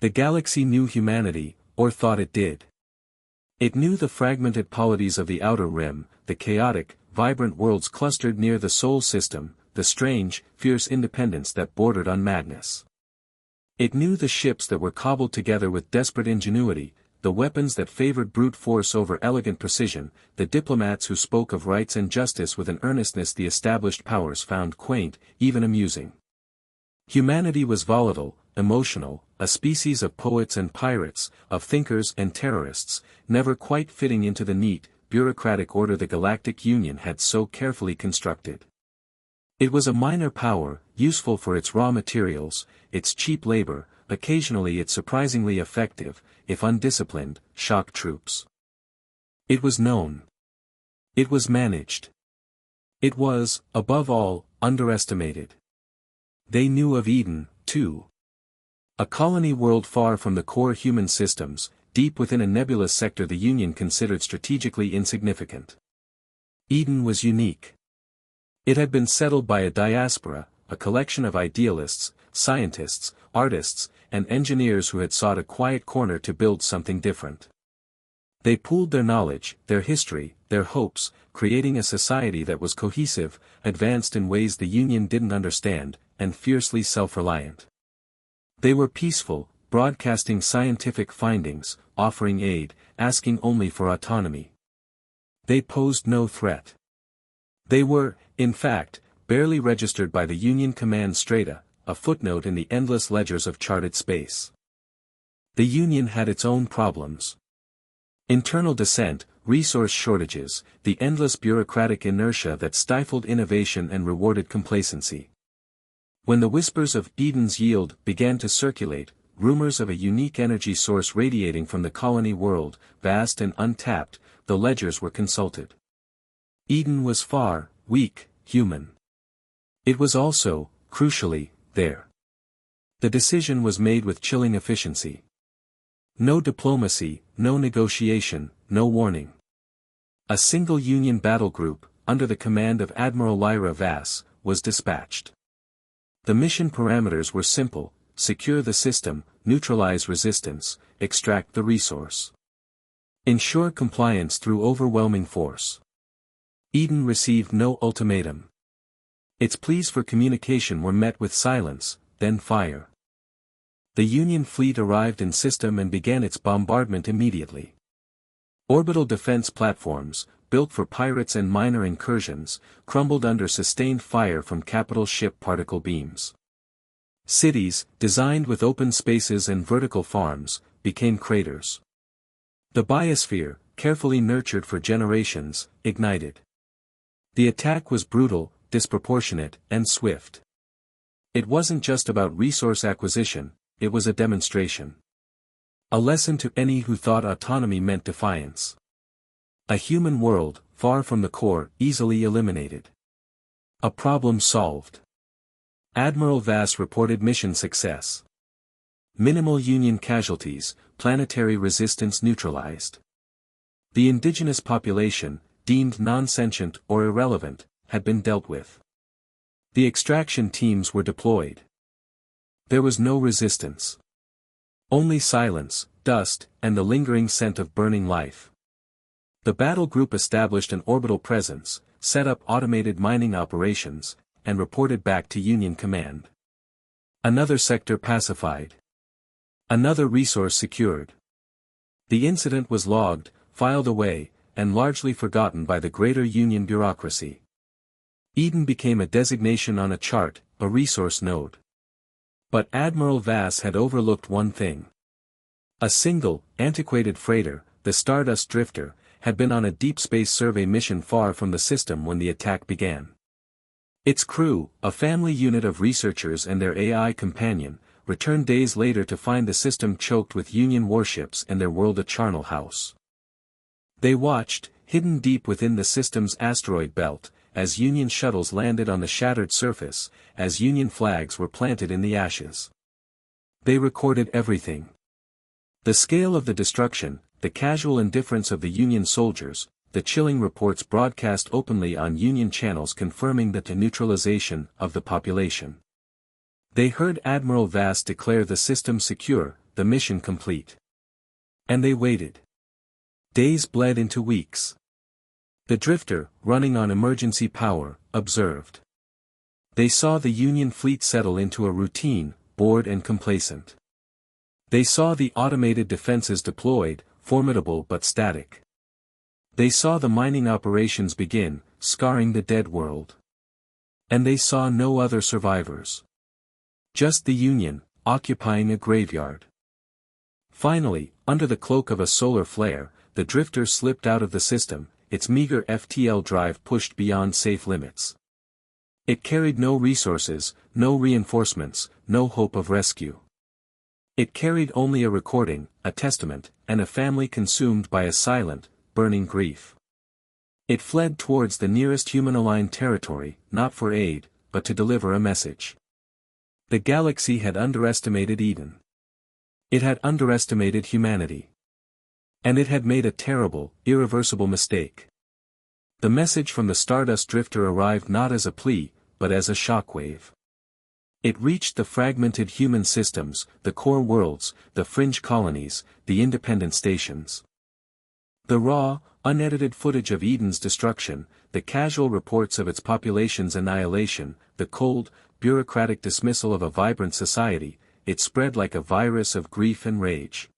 The galaxy knew humanity, or thought it did. It knew the fragmented polities of the outer rim, the chaotic, vibrant worlds clustered near the Sol system, the strange, fierce independence that bordered on madness. It knew the ships that were cobbled together with desperate ingenuity, the weapons that favored brute force over elegant precision, the diplomats who spoke of rights and justice with an earnestness the established powers found quaint, even amusing. Humanity was volatile, emotional, a species of poets and pirates, of thinkers and terrorists, never quite fitting into the neat, bureaucratic order the Galactic Union had so carefully constructed. It was a minor power, useful for its raw materials, its cheap labor, occasionally its surprisingly effective, if undisciplined, shock troops. It was known. It was managed. It was, above all, underestimated. They knew of Eden, too. A colony world far from the core human systems, deep within a nebulous sector the Union considered strategically insignificant. Eden was unique. It had been settled by a diaspora, a collection of idealists, scientists, artists, and engineers who had sought a quiet corner to build something different. They pooled their knowledge, their history, their hopes, creating a society that was cohesive, advanced in ways the Union didn't understand, and fiercely self-reliant. They were peaceful, broadcasting scientific findings, offering aid, asking only for autonomy. They posed no threat. They were, in fact, barely registered by the Union Command Strata, a footnote in the endless ledgers of charted space. The Union had its own problems. Internal dissent, resource shortages, the endless bureaucratic inertia that stifled innovation and rewarded complacency. When the whispers of Eden's yield began to circulate, rumors of a unique energy source radiating from the colony world, vast and untapped, the ledgers were consulted. Eden was far, weak, human. It was also, crucially, there. The decision was made with chilling efficiency. No diplomacy, no negotiation, no warning. A single Union battle group, under the command of Admiral Lyra Vass, was dispatched. The mission parameters were simple: secure the system, neutralize resistance, extract the resource. Ensure compliance through overwhelming force. Eden received no ultimatum. Its pleas for communication were met with silence, then fire. The Union fleet arrived in system and began its bombardment immediately. Orbital defense platforms, built for pirates and minor incursions, crumbled under sustained fire from capital ship particle beams. Cities, designed with open spaces and vertical farms, became craters. The biosphere, carefully nurtured for generations, ignited. The attack was brutal, disproportionate, and swift. It wasn't just about resource acquisition, it was a demonstration. A lesson to any who thought autonomy meant defiance. A human world, far from the core, easily eliminated. A problem solved. Admiral Vass reported mission success. Minimal Union casualties, planetary resistance neutralized. The indigenous population, deemed non-sentient or irrelevant, had been dealt with. The extraction teams were deployed. There was no resistance. Only silence, dust, and the lingering scent of burning life. The battle group established an orbital presence, set up automated mining operations, and reported back to Union Command. Another sector pacified. Another resource secured. The incident was logged, filed away, and largely forgotten by the greater Union bureaucracy. Eden became a designation on a chart, a resource node. But Admiral Vass had overlooked one thing. A single, antiquated freighter, the Stardust Drifter, had been on a deep space survey mission far from the system when the attack began. Its crew, a family unit of researchers and their AI companion, returned days later to find the system choked with Union warships and their world a charnel house. They watched, hidden deep within the system's asteroid belt, as Union shuttles landed on the shattered surface, as Union flags were planted in the ashes. They recorded everything. The scale of the destruction, the casual indifference of the Union soldiers, the chilling reports broadcast openly on Union channels confirming the neutralization of the population. They heard Admiral Vass declare the system secure, the mission complete. And they waited. Days bled into weeks. The drifter, running on emergency power, observed. They saw the Union fleet settle into a routine, bored and complacent. They saw the automated defenses deployed, formidable but static. They saw the mining operations begin, scarring the dead world. And they saw no other survivors. Just the Union, occupying a graveyard. Finally, under the cloak of a solar flare, the drifter slipped out of the system, its meager FTL drive pushed beyond safe limits. It carried no resources, no reinforcements, no hope of rescue. It carried only a recording, a testament, and a family consumed by a silent, burning grief. It fled towards the nearest human-aligned territory, not for aid, but to deliver a message. The galaxy had underestimated Eden. It had underestimated humanity. And it had made a terrible, irreversible mistake. The message from the Stardust Drifter arrived not as a plea, but as a shockwave. It reached the fragmented human systems, the core worlds, the fringe colonies, the independent stations. The raw, unedited footage of Eden's destruction, the casual reports of its population's annihilation, the cold, bureaucratic dismissal of a vibrant society, it spread like a virus of grief and rage.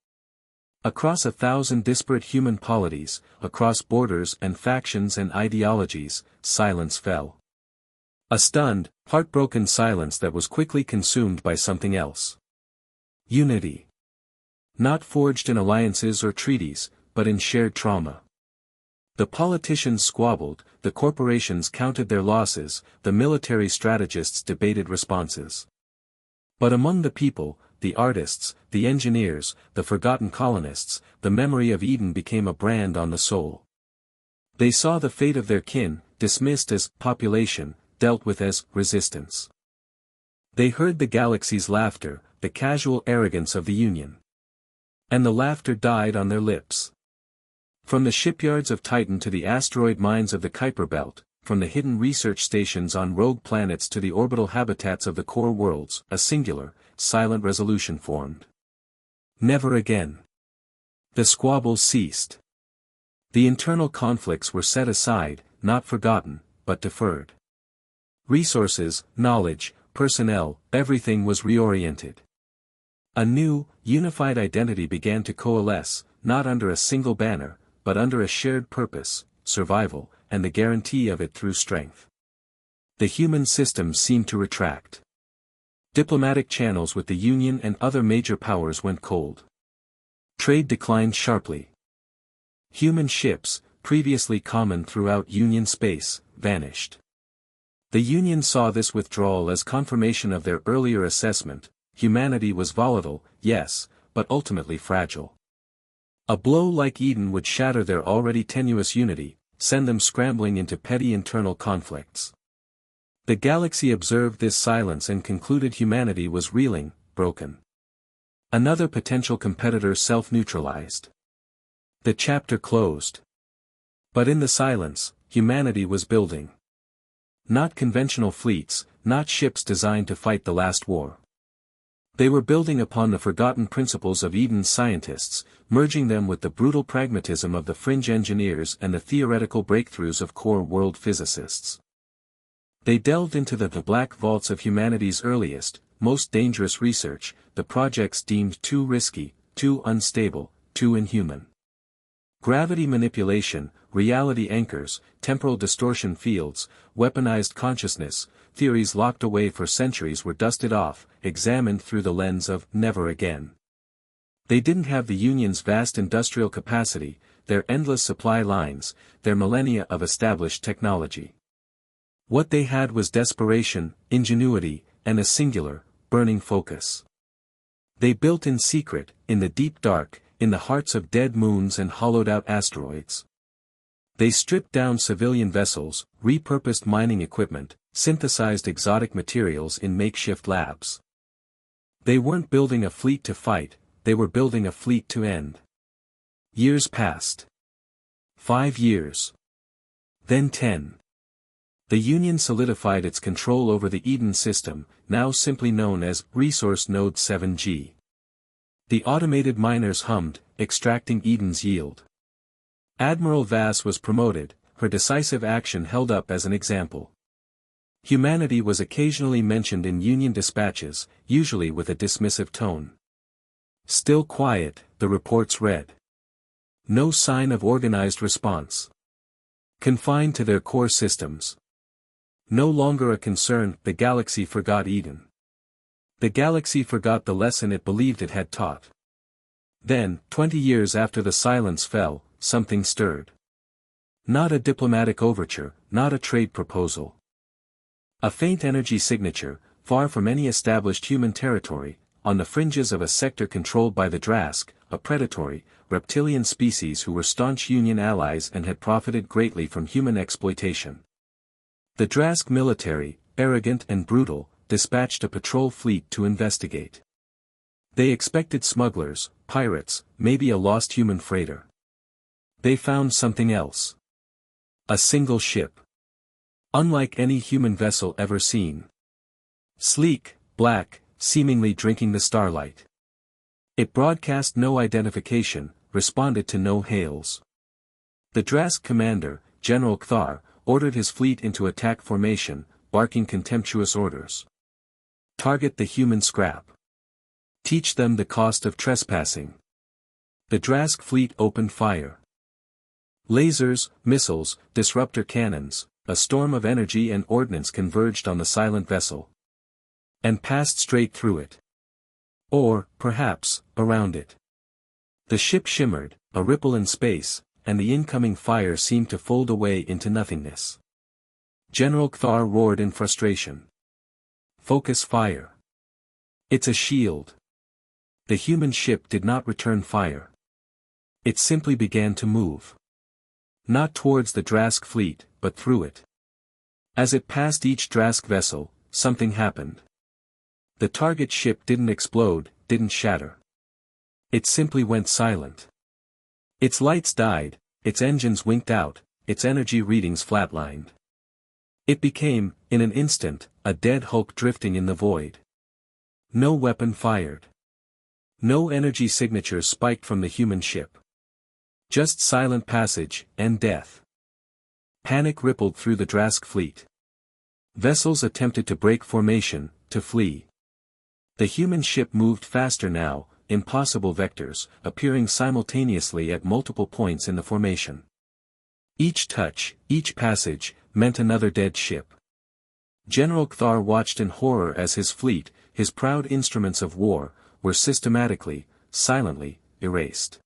Across 1,000 disparate human polities, across borders and factions and ideologies, silence fell. A stunned, heartbroken silence that was quickly consumed by something else. Unity. Not forged in alliances or treaties, but in shared trauma. The politicians squabbled, the corporations counted their losses, the military strategists debated responses. But among the people, the artists, the engineers, the forgotten colonists, the memory of Eden became a brand on the soul. They saw the fate of their kin, dismissed as population, dealt with as resistance. They heard the galaxy's laughter, the casual arrogance of the Union. And the laughter died on their lips. From the shipyards of Titan to the asteroid mines of the Kuiper Belt, from the hidden research stations on rogue planets to the orbital habitats of the core worlds, a singular, silent resolution formed. Never again. The squabbles ceased. The internal conflicts were set aside, not forgotten, but deferred. Resources, knowledge, personnel, everything was reoriented. A new, unified identity began to coalesce, not under a single banner, but under a shared purpose, survival, and the guarantee of it through strength. The human system seemed to retract. Diplomatic channels with the Union and other major powers went cold. Trade declined sharply. Human ships, previously common throughout Union space, vanished. The Union saw this withdrawal as confirmation of their earlier assessment: humanity was volatile, yes, but ultimately fragile. A blow like Eden would shatter their already tenuous unity, send them scrambling into petty internal conflicts. The galaxy observed this silence and concluded humanity was reeling, broken. Another potential competitor self-neutralized. The chapter closed. But in the silence, humanity was building. Not conventional fleets, not ships designed to fight the last war. They were building upon the forgotten principles of Eden's scientists, merging them with the brutal pragmatism of the fringe engineers and the theoretical breakthroughs of core world physicists. They delved into the black vaults of humanity's earliest, most dangerous research, the projects deemed too risky, too unstable, too inhuman. Gravity manipulation, reality anchors, temporal distortion fields, weaponized consciousness, theories locked away for centuries were dusted off, examined through the lens of never again. They didn't have the Union's vast industrial capacity, their endless supply lines, their millennia of established technology. What they had was desperation, ingenuity, and a singular, burning focus. They built in secret, in the deep dark, in the hearts of dead moons and hollowed-out asteroids. They stripped down civilian vessels, repurposed mining equipment, synthesized exotic materials in makeshift labs. They weren't building a fleet to fight, they were building a fleet to end. Years passed. 5 years. Then 10. The Union solidified its control over the Eden system, now simply known as Resource Node 7G. The automated miners hummed, extracting Eden's yield. Admiral Vass was promoted, her decisive action held up as an example. Humanity was occasionally mentioned in Union dispatches, usually with a dismissive tone. Still quiet, the reports read. No sign of organized response. Confined to their core systems. No longer a concern, the galaxy forgot Eden. The galaxy forgot the lesson it believed it had taught. Then, 20 years after the silence fell, something stirred. Not a diplomatic overture, not a trade proposal. A faint energy signature, far from any established human territory, on the fringes of a sector controlled by the Drask, a predatory, reptilian species who were staunch Union allies and had profited greatly from human exploitation. The Drask military, arrogant and brutal, dispatched a patrol fleet to investigate. They expected smugglers, pirates, maybe a lost human freighter. They found something else. A single ship. Unlike any human vessel ever seen. Sleek, black, seemingly drinking the starlight. It broadcast no identification, responded to no hails. The Drask commander, General Kthar, ordered his fleet into attack formation, barking contemptuous orders. Target the human scrap. Teach them the cost of trespassing. The Drask fleet opened fire. Lasers, missiles, disruptor cannons, a storm of energy and ordnance converged on the silent vessel. And passed straight through it. Or, perhaps, around it. The ship shimmered, a ripple in space, and the incoming fire seemed to fold away into nothingness. General Kthar roared in frustration. Focus fire. It's a shield. The human ship did not return fire. It simply began to move. Not towards the Drask fleet, but through it. As it passed each Drask vessel, something happened. The target ship didn't explode, didn't shatter. It simply went silent. Its lights died, its engines winked out, its energy readings flatlined. It became, in an instant, a dead hulk drifting in the void. No weapon fired. No energy signatures spiked from the human ship. Just silent passage, and death. Panic rippled through the Drask fleet. Vessels attempted to break formation, to flee. The human ship moved faster now, impossible vectors, appearing simultaneously at multiple points in the formation. Each touch, each passage, meant another dead ship. General Kthar watched in horror as his fleet, his proud instruments of war, were systematically, silently, erased.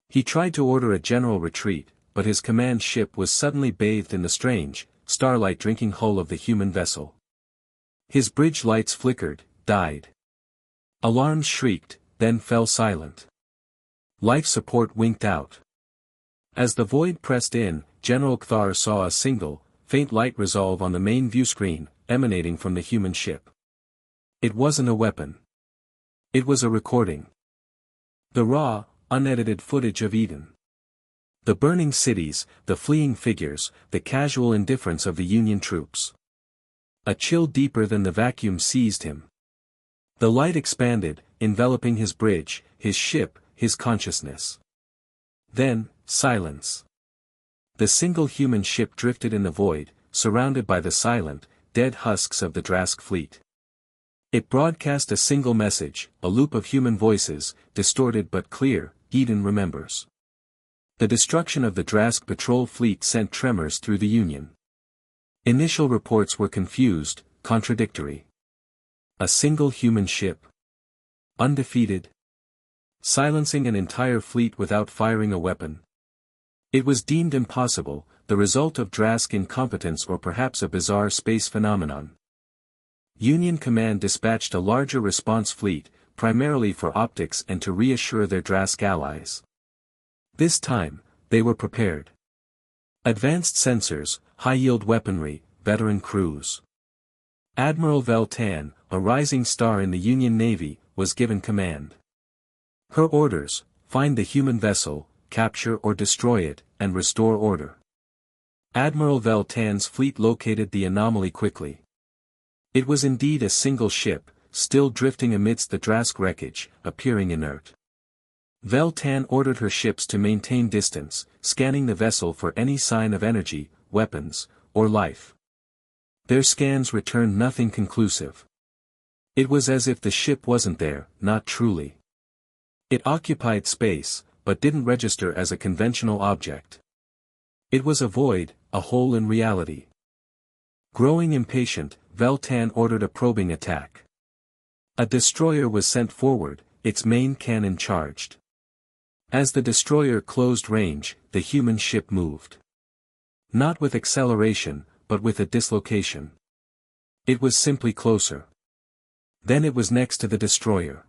He tried to order a general retreat, but his command ship was suddenly bathed in the strange, starlight-drinking hull of the human vessel. His bridge lights flickered, died. Alarms shrieked, then fell silent. Life support winked out. As the void pressed in, General Kthar saw a single, faint light resolve on the main view screen, emanating from the human ship. It wasn't a weapon. It was a recording. The raw, unedited footage of Eden. The burning cities, the fleeing figures, the casual indifference of the Union troops. A chill deeper than the vacuum seized him. The light expanded, enveloping his bridge, his ship, his consciousness. Then, silence. The single human ship drifted in the void, surrounded by the silent, dead husks of the Drask fleet. It broadcast a single message, a loop of human voices, distorted but clear: Eden remembers. The destruction of the Drask patrol fleet sent tremors through the Union. Initial reports were confused, contradictory. A single human ship. Undefeated. Silencing an entire fleet without firing a weapon. It was deemed impossible, the result of Drask incompetence or perhaps a bizarre space phenomenon. Union command dispatched a larger response fleet, primarily for optics and to reassure their Drask allies. This time, they were prepared. Advanced sensors, high-yield weaponry, veteran crews. Admiral Veltan, a rising star in the Union Navy, was given command. Her orders: find the human vessel, capture or destroy it, and restore order. Admiral Veltan's fleet located the anomaly quickly. It was indeed a single ship, still drifting amidst the Drask wreckage, appearing inert. Vel-Tan ordered her ships to maintain distance, scanning the vessel for any sign of energy, weapons, or life. Their scans returned nothing conclusive. It was as if the ship wasn't there, not truly. It occupied space, but didn't register as a conventional object. It was a void, a hole in reality. Growing impatient, Vel-Tan ordered a probing attack. A destroyer was sent forward, its main cannon charged. As the destroyer closed range, the human ship moved. Not with acceleration, but with a dislocation. It was simply closer. Then it was next to the destroyer.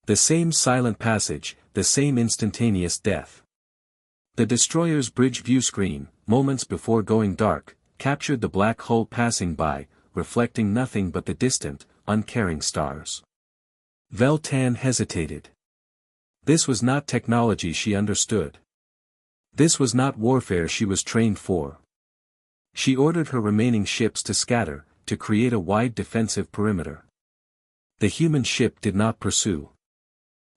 The same silent passage, the same instantaneous death. The destroyer's bridge view screen, moments before going dark, captured the black hull passing by, reflecting nothing but the distant, uncaring stars. Vel-Tan hesitated. This was not technology she understood. This was not warfare she was trained for. She ordered her remaining ships to scatter, to create a wide defensive perimeter. The human ship did not pursue.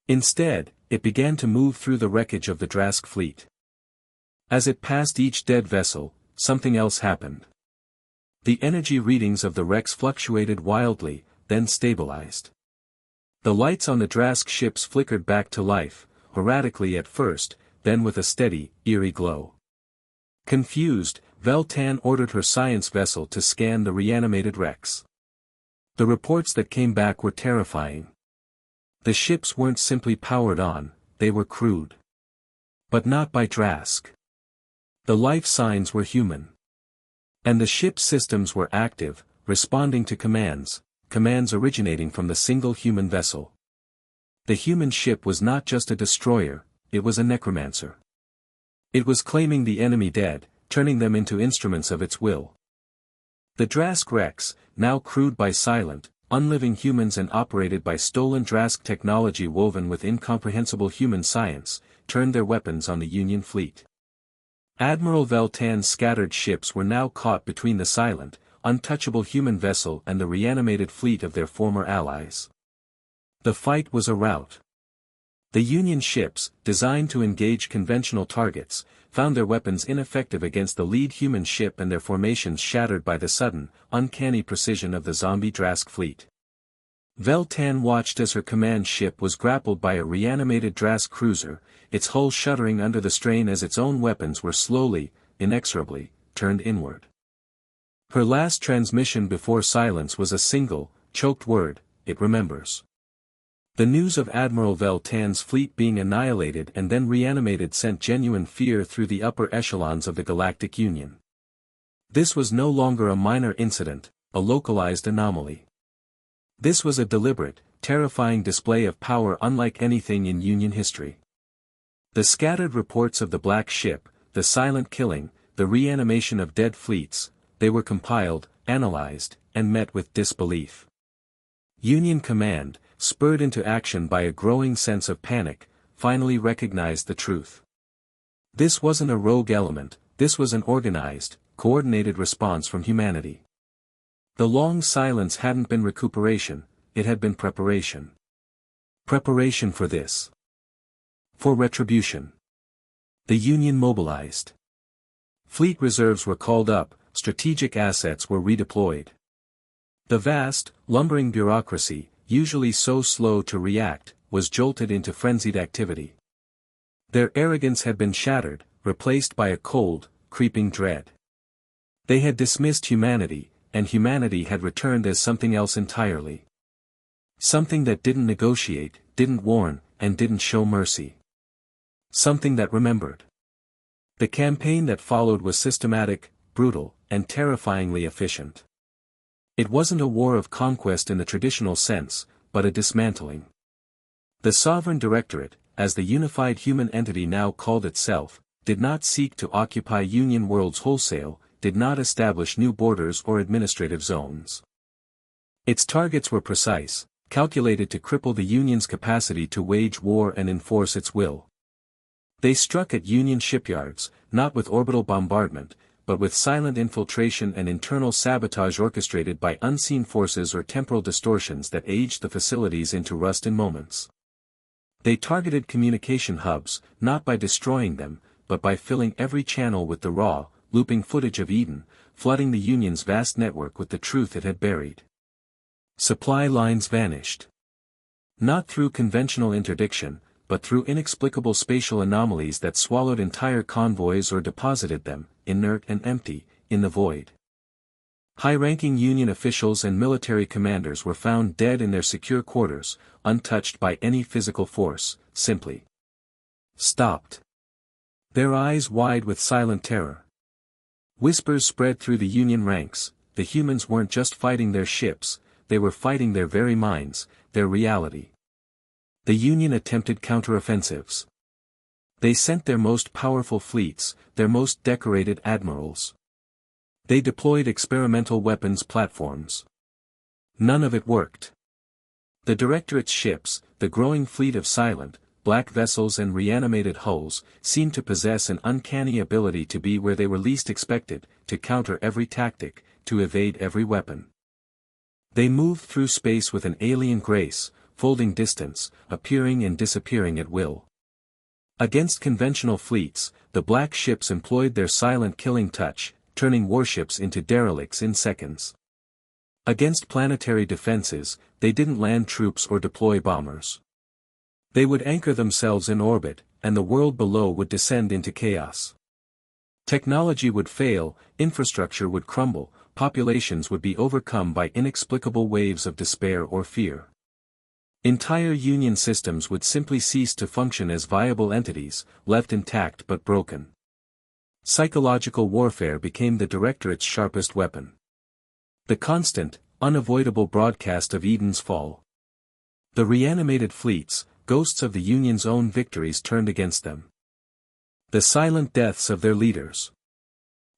Instead, it began to move through the wreckage of the Drask fleet. As it passed each dead vessel, something else happened. The energy readings of the wrecks fluctuated wildly, then stabilized. The lights on the Drask ships flickered back to life, erratically at first, then with a steady, eerie glow. Confused, Vel-Tan ordered her science vessel to scan the reanimated wrecks. The reports that came back were terrifying. The ships weren't simply powered on, they were crewed. But not by Drask. The life signs were human. And the ship's systems were active, responding to commands originating from the single human vessel. The human ship was not just a destroyer, it was a necromancer. It was claiming the enemy dead, turning them into instruments of its will. The Drask wrecks, now crewed by silent, unliving humans and operated by stolen Drask technology woven with incomprehensible human science, turned their weapons on the Union fleet. Admiral Vel-Tan's scattered ships were now caught between the silent, untouchable human vessel and the reanimated fleet of their former allies. The fight was a rout. The Union ships, designed to engage conventional targets, found their weapons ineffective against the lead human ship and their formations shattered by the sudden, uncanny precision of the zombie Drask fleet. Vel-Tan watched as her command ship was grappled by a reanimated Drask cruiser, its hull shuddering under the strain as its own weapons were slowly, inexorably, turned inward. Her last transmission before silence was a single, choked word, "It remembers." The news of Admiral Vel-Tan's fleet being annihilated and then reanimated sent genuine fear through the upper echelons of the Galactic Union. This was no longer a minor incident, a localized anomaly. This was a deliberate, terrifying display of power unlike anything in Union history. The scattered reports of the Black Ship, the silent killing, the reanimation of dead fleets, they were compiled, analyzed, and met with disbelief. Union command, spurred into action by a growing sense of panic, finally recognized the truth. This wasn't a rogue element, this was an organized, coordinated response from humanity. The long silence hadn't been recuperation, it had been preparation. Preparation for this. For retribution. The Union mobilized. Fleet reserves were called up, strategic assets were redeployed. The vast, lumbering bureaucracy, usually so slow to react, was jolted into frenzied activity. Their arrogance had been shattered, replaced by a cold, creeping dread. They had dismissed humanity, and humanity had returned as something else entirely. Something that didn't negotiate, didn't warn, and didn't show mercy. Something that remembered. The campaign that followed was systematic, brutal, and terrifyingly efficient. It wasn't a war of conquest in the traditional sense, but a dismantling. The Sovereign Directorate, as the unified human entity now called itself, did not seek to occupy Union worlds wholesale, did not establish new borders or administrative zones. Its targets were precise, calculated to cripple the Union's capacity to wage war and enforce its will. They struck at Union shipyards, not with orbital bombardment, but with silent infiltration and internal sabotage orchestrated by unseen forces or temporal distortions that aged the facilities into rust in moments. They targeted communication hubs, not by destroying them, but by filling every channel with the raw, looping footage of Eden, flooding the Union's vast network with the truth it had buried. Supply lines vanished. Not through conventional interdiction, but through inexplicable spatial anomalies that swallowed entire convoys or deposited them, inert and empty, in the void. High-ranking Union officials and military commanders were found dead in their secure quarters, untouched by any physical force, simply stopped. Their eyes wide with silent terror. Whispers spread through the Union ranks, the humans weren't just fighting their ships, they were fighting their very minds, their reality. The Union attempted counteroffensives. They sent their most powerful fleets, their most decorated admirals. They deployed experimental weapons platforms. None of it worked. The Directorate's ships, the growing fleet of silent, black vessels and reanimated hulls, seemed to possess an uncanny ability to be where they were least expected, to counter every tactic, to evade every weapon. They moved through space with an alien grace, folding distance, appearing and disappearing at will. Against conventional fleets, the black ships employed their silent killing touch, turning warships into derelicts in seconds. Against planetary defenses, they didn't land troops or deploy bombers. They would anchor themselves in orbit, and the world below would descend into chaos. Technology would fail, infrastructure would crumble, populations would be overcome by inexplicable waves of despair or fear. Entire Union systems would simply cease to function as viable entities, left intact but broken. Psychological warfare became the Directorate's sharpest weapon. The constant, unavoidable broadcast of Eden's fall. The reanimated fleets, ghosts of the Union's own victories turned against them. The silent deaths of their leaders.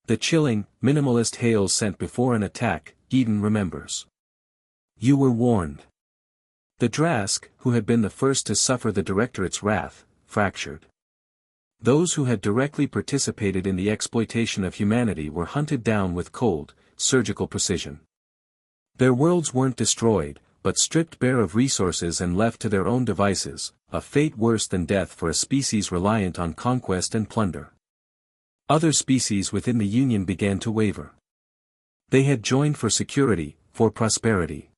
The chilling, minimalist hails sent before an attack, Eden remembers. You were warned. The Drask, who had been the first to suffer the Directorate's wrath, fractured. Those who had directly participated in the exploitation of humanity were hunted down with cold, surgical precision. Their worlds weren't destroyed, but stripped bare of resources and left to their own devices, a fate worse than death for a species reliant on conquest and plunder. Other species within the Union began to waver. They had joined for security, for prosperity.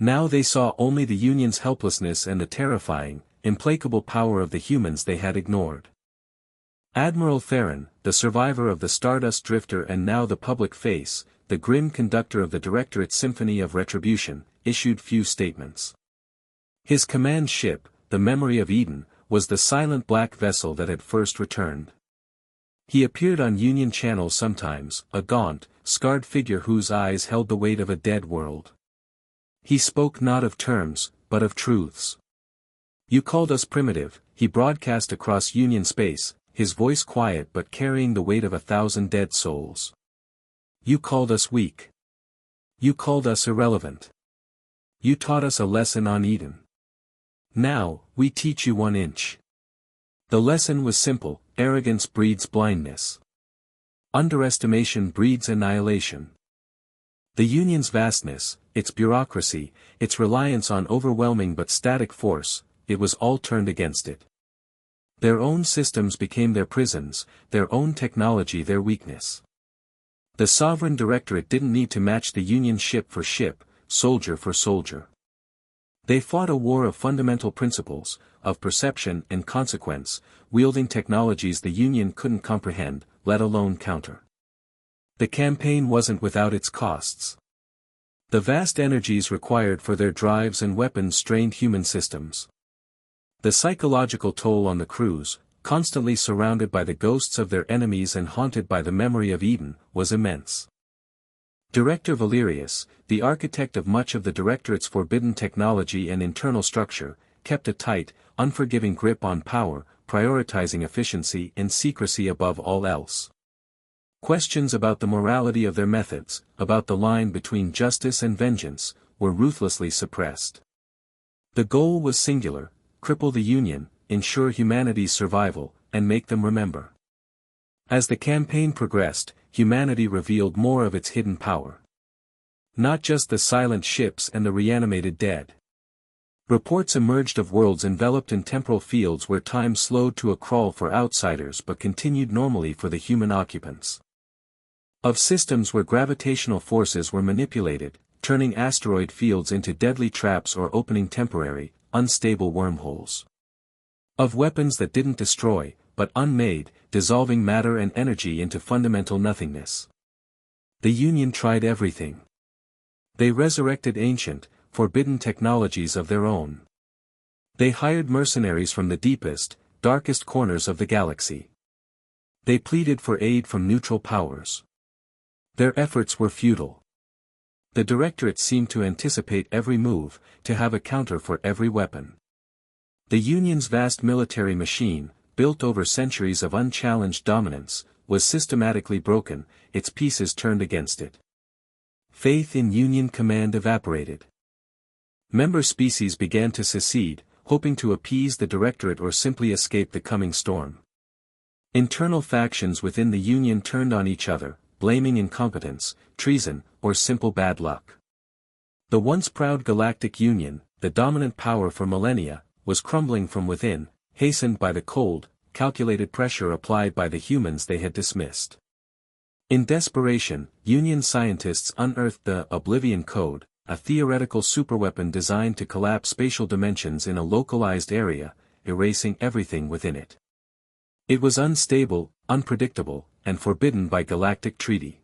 Now they saw only the Union's helplessness and the terrifying, implacable power of the humans they had ignored. Admiral Theron, the survivor of the Stardust Drifter and now the public face, the grim conductor of the Directorate's Symphony of Retribution, issued few statements. His command ship, the Memory of Eden, was the silent black vessel that had first returned. He appeared on Union Channel sometimes, a gaunt, scarred figure whose eyes held the weight of a dead world. He spoke not of terms, but of truths. You called us primitive, he broadcast across Union space, his voice quiet but carrying the weight of 1,000 dead souls. You called us weak. You called us irrelevant. You taught us a lesson on Eden. Now, we teach you 1 inch. The lesson was simple: arrogance breeds blindness. Underestimation breeds annihilation. The Union's vastness, its bureaucracy, its reliance on overwhelming but static force, it was all turned against it. Their own systems became their prisons, their own technology their weakness. The Sovereign Directorate didn't need to match the Union ship for ship, soldier for soldier. They fought a war of fundamental principles, of perception and consequence, wielding technologies the Union couldn't comprehend, let alone counter. The campaign wasn't without its costs. The vast energies required for their drives and weapons strained human systems. The psychological toll on the crews, constantly surrounded by the ghosts of their enemies and haunted by the memory of Eden, was immense. Director Valerius, the architect of much of the Directorate's forbidden technology and internal structure, kept a tight, unforgiving grip on power, prioritizing efficiency and secrecy above all else. Questions about the morality of their methods, about the line between justice and vengeance, were ruthlessly suppressed. The goal was singular: cripple the Union, ensure humanity's survival, and make them remember. As the campaign progressed, humanity revealed more of its hidden power. Not just the silent ships and the reanimated dead. Reports emerged of worlds enveloped in temporal fields where time slowed to a crawl for outsiders but continued normally for the human occupants. Of systems where gravitational forces were manipulated, turning asteroid fields into deadly traps or opening temporary, unstable wormholes. Of weapons that didn't destroy, but unmade, dissolving matter and energy into fundamental nothingness. The Union tried everything. They resurrected ancient, forbidden technologies of their own. They hired mercenaries from the deepest, darkest corners of the galaxy. They pleaded for aid from neutral powers. Their efforts were futile. The Directorate seemed to anticipate every move, to have a counter for every weapon. The Union's vast military machine, built over centuries of unchallenged dominance, was systematically broken, its pieces turned against it. Faith in Union command evaporated. Member species began to secede, hoping to appease the Directorate or simply escape the coming storm. Internal factions within the Union turned on each other, blaming incompetence, treason, or simple bad luck. The once proud Galactic Union, the dominant power for millennia, was crumbling from within, hastened by the cold, calculated pressure applied by the humans they had dismissed. In desperation, Union scientists unearthed the Oblivion Code, a theoretical superweapon designed to collapse spatial dimensions in a localized area, erasing everything within it. It was unstable, unpredictable, and forbidden by galactic treaty.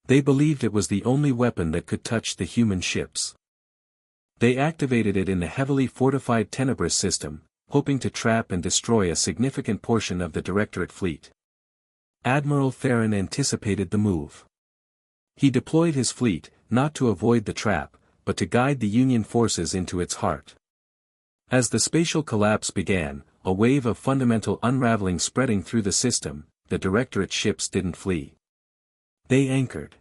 They believed it was the only weapon that could touch the human ships. They activated it in the heavily fortified Tenebris system, hoping to trap and destroy a significant portion of the Directorate fleet. Admiral Theron anticipated the move. He deployed his fleet, not to avoid the trap, but to guide the Union forces into its heart. As the spatial collapse began, a wave of fundamental unraveling spreading through the system, the Directorate ships didn't flee. They anchored.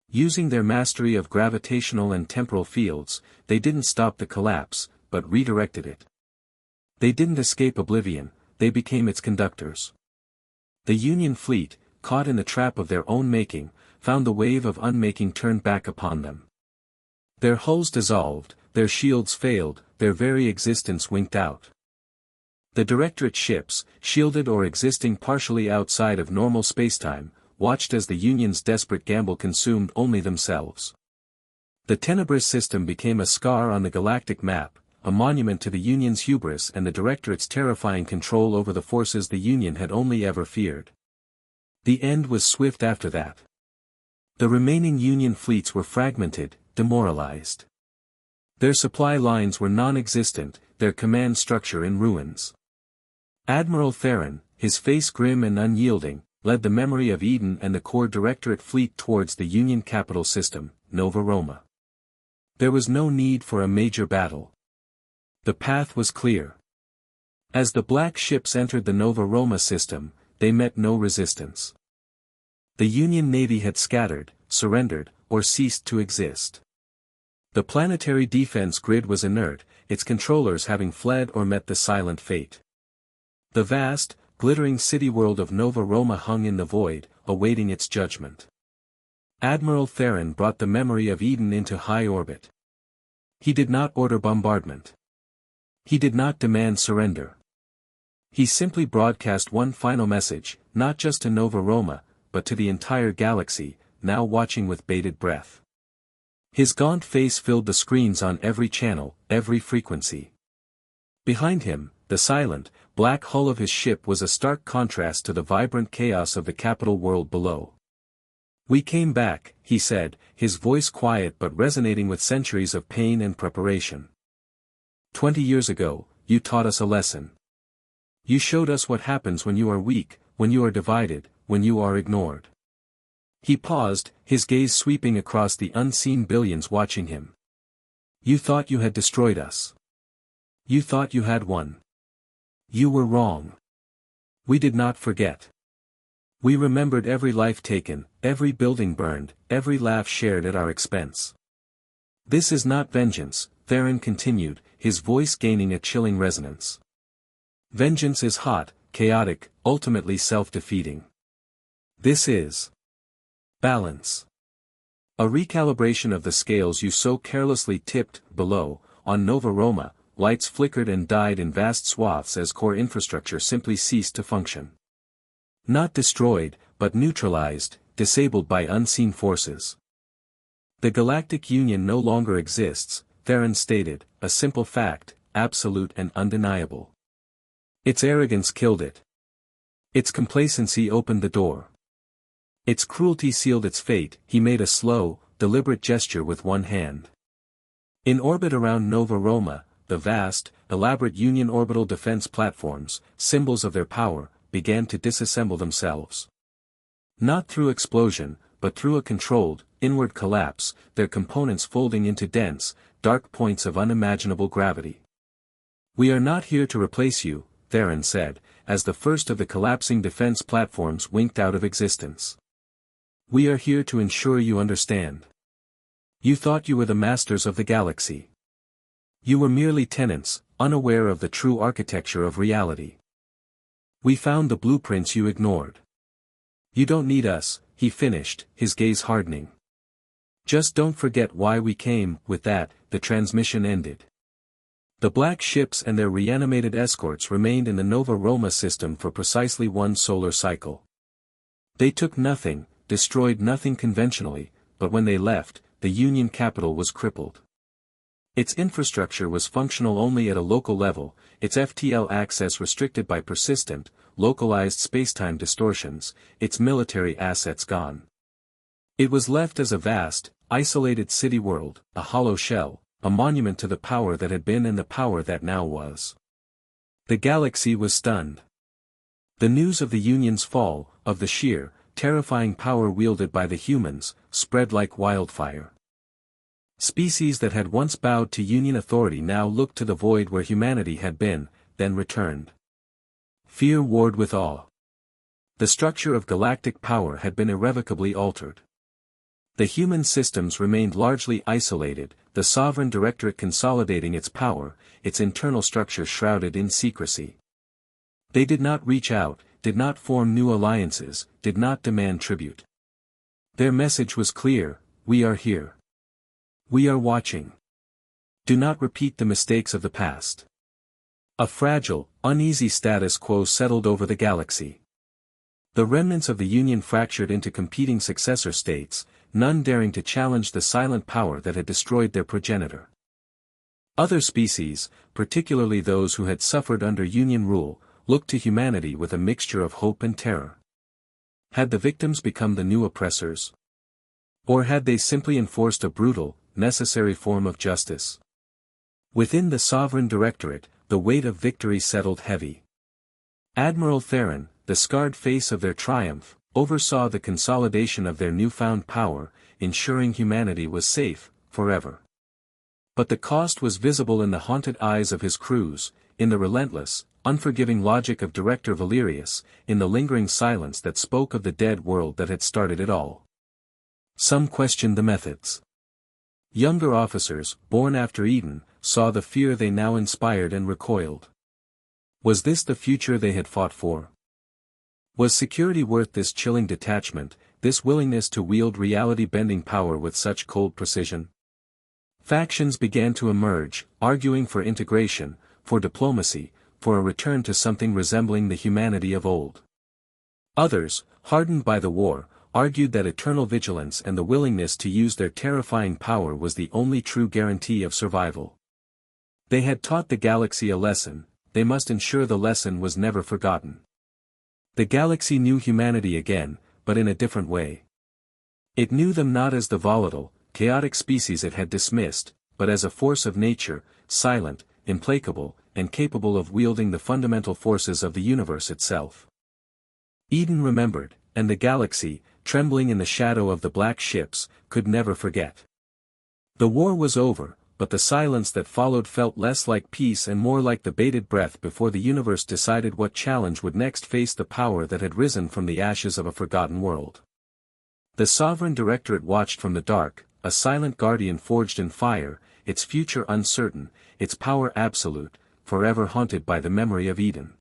Using their mastery of gravitational and temporal fields, they didn't stop the collapse, but redirected it. They didn't escape oblivion, they became its conductors. The Union fleet, caught in the trap of their own making, found the wave of unmaking turned back upon them. Their hulls dissolved, their shields failed, their very existence winked out. The Directorate ships, shielded or existing partially outside of normal spacetime, watched as the Union's desperate gamble consumed only themselves. The Tenebris system became a scar on the galactic map, a monument to the Union's hubris and the Directorate's terrifying control over the forces the Union had only ever feared. The end was swift after that. The remaining Union fleets were fragmented, demoralized. Their supply lines were non-existent, their command structure in ruins. Admiral Theron, his face grim and unyielding, led the Memory of Eden and the core Directorate fleet towards the Union capital system, Nova Roma. There was no need for a major battle. The path was clear. As the black ships entered the Nova Roma system, they met no resistance. The Union Navy had scattered, surrendered, or ceased to exist. The planetary defense grid was inert, its controllers having fled or met the silent fate. The vast, glittering city-world of Nova Roma hung in the void, awaiting its judgment. Admiral Theron brought the Memory of Eden into high orbit. He did not order bombardment. He did not demand surrender. He simply broadcast one final message, not just to Nova Roma, but to the entire galaxy, now watching with bated breath. His gaunt face filled the screens on every channel, every frequency. Behind him, the silent, black hull of his ship was a stark contrast to the vibrant chaos of the capital world below. "We came back," he said, his voice quiet but resonating with centuries of pain and preparation. 20 years ago, you taught us a lesson. You showed us what happens when you are weak, when you are divided, when you are ignored." He paused, his gaze sweeping across the unseen billions watching him. "You thought you had destroyed us. You thought you had won. You were wrong. We did not forget. We remembered every life taken, every building burned, every laugh shared at our expense. This is not vengeance," Theron continued, his voice gaining a chilling resonance. "Vengeance is hot, chaotic, ultimately self-defeating. This is balance. A recalibration of the scales you so carelessly tipped. Below, on Nova Roma, lights flickered and died in vast swaths as core infrastructure simply ceased to function. Not destroyed, but neutralized, disabled by unseen forces. The Galactic Union no longer exists, Theron stated, a simple fact, absolute and undeniable. Its arrogance killed it. Its complacency opened the door. Its cruelty sealed its fate. He made a slow, deliberate gesture with one hand. In orbit around Nova Roma, the vast, elaborate Union orbital defense platforms, symbols of their power, began to disassemble themselves. Not through explosion, but through a controlled, inward collapse, their components folding into dense, dark points of unimaginable gravity. "We are not here to replace you," Theron said, as the first of the collapsing defense platforms winked out of existence. "We are here to ensure you understand. You thought you were the masters of the galaxy. You were merely tenants, unaware of the true architecture of reality. We found the blueprints you ignored. You don't need us," he finished, his gaze hardening. "Just don't forget why we came." With that, the transmission ended. The black ships and their reanimated escorts remained in the Nova Roma system for precisely one solar cycle. They took nothing, destroyed nothing conventionally, but when they left, the Union capital was crippled. Its infrastructure was functional only at a local level, its FTL access restricted by persistent, localized spacetime distortions, its military assets gone. It was left as a vast, isolated city world, a hollow shell, a monument to the power that had been and the power that now was. The galaxy was stunned. The news of the Union's fall, of the sheer, terrifying power wielded by the humans, spread like wildfire. Species that had once bowed to Union authority now looked to the void where humanity had been, then returned. Fear warred with awe. The structure of galactic power had been irrevocably altered. The human systems remained largely isolated, the sovereign directorate consolidating its power, its internal structure shrouded in secrecy. They did not reach out, did not form new alliances, did not demand tribute. Their message was clear: we are here. We are watching. Do not repeat the mistakes of the past. A fragile, uneasy status quo settled over the galaxy. The remnants of the Union fractured into competing successor states, none daring to challenge the silent power that had destroyed their progenitor. Other species, particularly those who had suffered under Union rule, looked to humanity with a mixture of hope and terror. Had the victims become the new oppressors? Or had they simply enforced a brutal, necessary form of justice? Within the sovereign directorate, the weight of victory settled heavy. Admiral Theron, the scarred face of their triumph, oversaw the consolidation of their newfound power, ensuring humanity was safe, forever. But the cost was visible in the haunted eyes of his crews, in the relentless, unforgiving logic of Director Valerius, in the lingering silence that spoke of the dead world that had started it all. Some questioned the methods. Younger officers, born after Eden, saw the fear they now inspired and recoiled. Was this the future they had fought for? Was security worth this chilling detachment, this willingness to wield reality-bending power with such cold precision? Factions began to emerge, arguing for integration, for diplomacy, for a return to something resembling the humanity of old. Others, hardened by the war, argued that eternal vigilance and the willingness to use their terrifying power was the only true guarantee of survival. They had taught the galaxy a lesson, they must ensure the lesson was never forgotten. The galaxy knew humanity again, but in a different way. It knew them not as the volatile, chaotic species it had dismissed, but as a force of nature, silent, implacable, and capable of wielding the fundamental forces of the universe itself. Eden remembered, and the galaxy, trembling in the shadow of the black ships, could never forget. The war was over, but the silence that followed felt less like peace and more like the bated breath before the universe decided what challenge would next face the power that had risen from the ashes of a forgotten world. The sovereign directorate watched from the dark, a silent guardian forged in fire, its future uncertain, its power absolute, forever haunted by the memory of Eden.